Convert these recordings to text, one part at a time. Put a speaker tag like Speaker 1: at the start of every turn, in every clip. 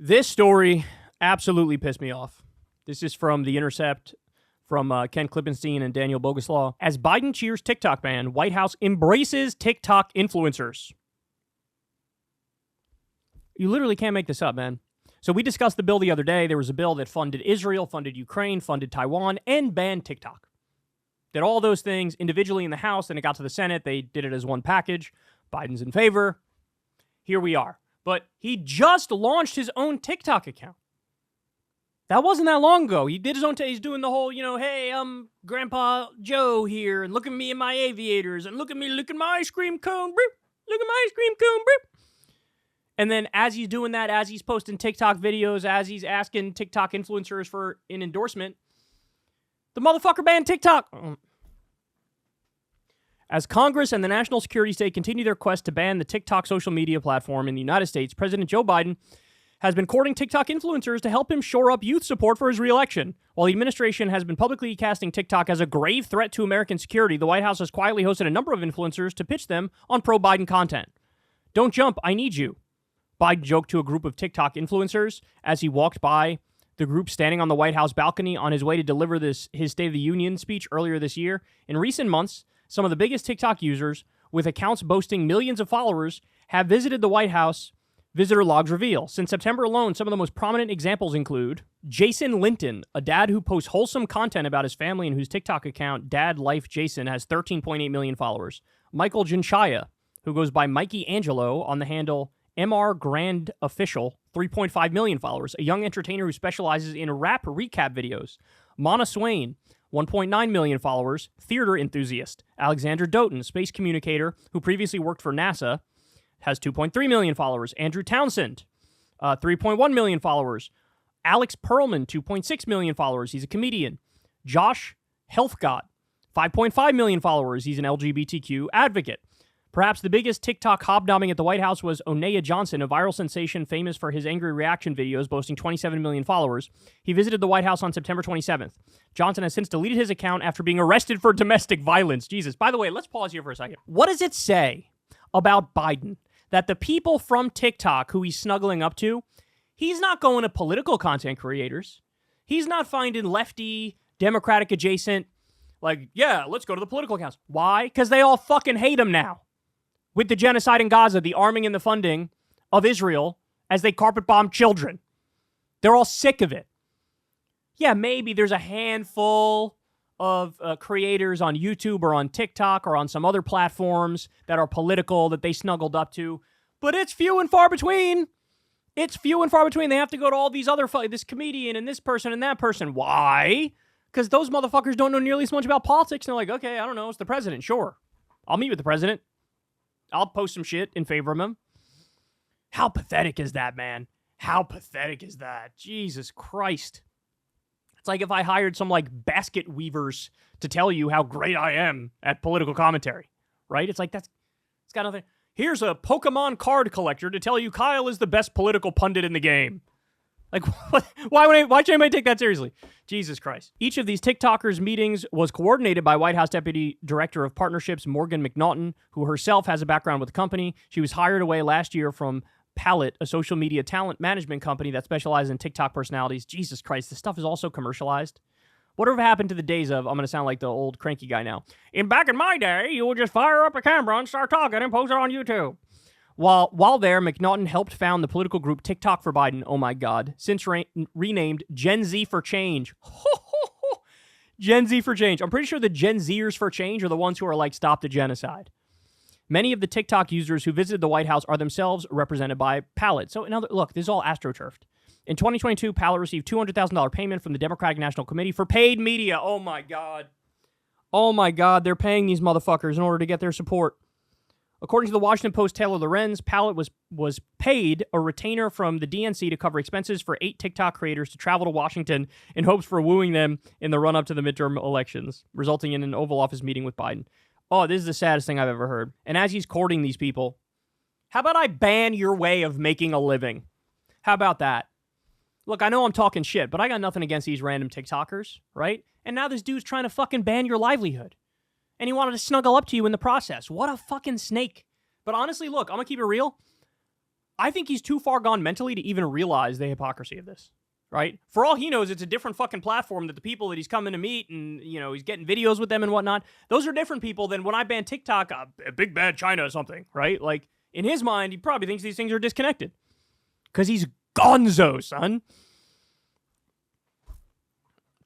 Speaker 1: This story absolutely pissed me off. This is from The Intercept, from Ken Klippenstein and Daniel Boguslaw. As Biden cheers TikTok ban, White House embraces TikTok influencers. You literally can't make this up, man. So we discussed the bill the other day. There was a bill that funded Israel, funded Ukraine, funded Taiwan, and banned TikTok. Did all those things individually in the House, and it got to the Senate. They did it as one package. Biden's in favor. Here we are. But he just launched his own TikTok account. That wasn't that long ago. He did his own, he's doing the whole, hey, I'm Grandpa Joe here, and look at me in my aviators, and look at me, look at my ice cream cone, bro. Look at my ice cream cone, bro. And then as he's doing that, as he's posting TikTok videos, as he's asking TikTok influencers for an endorsement, the motherfucker banned TikTok. As Congress and the national security state continue their quest to ban the TikTok social media platform in the United States, President Joe Biden has been courting TikTok influencers to help him shore up youth support for his reelection. While the administration has been publicly casting TikTok as a grave threat to American security, the White House has quietly hosted a number of influencers to pitch them on pro-Biden content. Don't jump, I need you, Biden joked to a group of TikTok influencers as he walked by the group standing on the White House balcony on his way to deliver his State of the Union speech earlier this year. In recent months, some of the biggest TikTok users, with accounts boasting millions of followers, have visited the White House, visitor logs reveal. Since September alone, some of the most prominent examples include Jason Linton, a dad who posts wholesome content about his family and whose TikTok account, Dad Life Jason, has 13.8 million followers. Michael Jinchaya, who goes by Mikey Angelo on the handle MR Grand Official, 3.5 million followers, a young entertainer who specializes in rap recap videos. Mana Swain, 1.9 million followers, theater enthusiast. Alexander Doughton, space communicator who previously worked for NASA, has 2.3 million followers. Andrew Townsend, 3.1 million followers. Alex Perlman, 2.6 million followers. He's a comedian. Josh Healthgod, 5.5 million followers. He's an LGBTQ advocate. Perhaps the biggest TikTok hobnobbing at the White House was Onaya Johnson, a viral sensation famous for his angry reaction videos, boasting 27 million followers. He visited the White House on September 27th. Johnson has since deleted his account after being arrested for domestic violence. Jesus. By the way, let's pause here for a second. What does it say about Biden that the people from TikTok who he's snuggling up to, he's not going to political content creators. He's not finding lefty, Democratic adjacent, yeah, let's go to the political accounts. Why? Because they all fucking hate him now. With the genocide in Gaza, the arming and the funding of Israel as they carpet bomb children. They're all sick of it. Yeah, maybe there's a handful of creators on YouTube or on TikTok or on some other platforms that are political that they snuggled up to, but it's few and far between. It's few and far between. They have to go to all these other, this comedian and this person and that person. Why? Because those motherfuckers don't know nearly as much about politics. And they're like, okay, I don't know, it's the president. Sure, I'll meet with the president. I'll post some shit in favor of him. How pathetic is that, man? How pathetic is that? Jesus Christ. It's like if I hired some basket weavers to tell you how great I am at political commentary, right? It's like it's got nothing. Here's a Pokemon card collector to tell you Kyle is the best political pundit in the game. What? Why should anybody take that seriously? Jesus Christ. Each of these TikTokers' meetings was coordinated by White House Deputy Director of Partnerships Morgan McNaughton, who herself has a background with the company. She was hired away last year from Palette, a social media talent management company that specializes in TikTok personalities. Jesus Christ, this stuff is also commercialized. Whatever happened to the days of, I'm going to sound like the old cranky guy now, back in my day, you would just fire up a camera and start talking and post it on YouTube. While there, McNaughton helped found the political group TikTok for Biden, oh my God, since renamed Gen Z for Change. Gen Z for Change. I'm pretty sure the Gen Zers for Change are the ones who are stop the genocide. Many of the TikTok users who visited the White House are themselves represented by Palette. So, look, this is all astroturfed. In 2022, Palette received $200,000 payment from the Democratic National Committee for paid media. Oh my God. Oh my God, they're paying these motherfuckers in order to get their support. According to the Washington Post, Taylor Lorenz, Palette was paid a retainer from the DNC to cover expenses for 8 TikTok creators to travel to Washington in hopes for wooing them in the run-up to the midterm elections, resulting in an Oval Office meeting with Biden. Oh, this is the saddest thing I've ever heard. And as he's courting these people, how about I ban your way of making a living? How about that? Look, I know I'm talking shit, but I got nothing against these random TikTokers, right? And now this dude's trying to fucking ban your livelihood. And he wanted to snuggle up to you in the process. What a fucking snake. But honestly, look, I'm going to keep it real. I think he's too far gone mentally to even realize the hypocrisy of this, right? For all he knows, it's a different fucking platform that the people that he's coming to meet and, you know, he's getting videos with them and whatnot. Those are different people than when I ban TikTok, a big bad China or something, right? Like, in his mind, he probably thinks these things are disconnected. Because he's gonzo, son.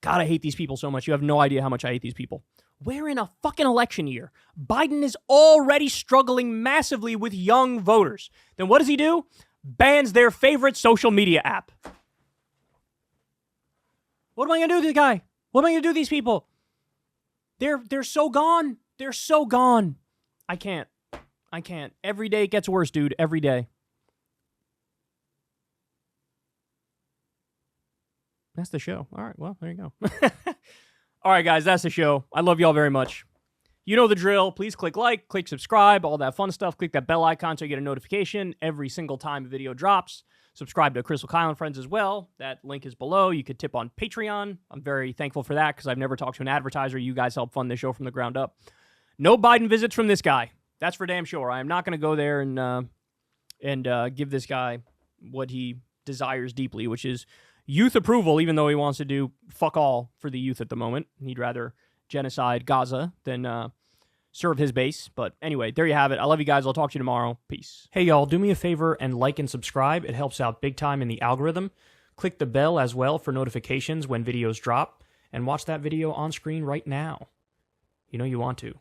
Speaker 1: God, I hate these people so much. You have no idea how much I hate these people. We're in a fucking election year. Biden is already struggling massively with young voters. Then what does he do? Bans their favorite social media app. What am I going to do to the guy? What am I going to do to these people? They're so gone. They're so gone. I can't. Every day it gets worse, dude. Every day. That's the show. All right, well, there you go. All right, guys, that's the show. I love y'all very much. You know the drill. Please click like, click subscribe, all that fun stuff. Click that bell icon so you get a notification every single time a video drops. Subscribe to Crystal Kyle and Friends as well. That link is below. You could tip on Patreon. I'm very thankful for that because I've never talked to an advertiser. You guys help fund this show from the ground up. No Biden visits from this guy. That's for damn sure. I am not going to go there and give this guy what he desires deeply, which is youth approval, even though he wants to do fuck all for the youth at the moment. He'd rather genocide Gaza than serve his base. But anyway, there you have it. I love you guys. I'll talk to you tomorrow. Peace. Hey, y'all, do me a favor and like and subscribe. It helps out big time in the algorithm. Click the bell as well for notifications when videos drop. And watch that video on screen right now. You know you want to.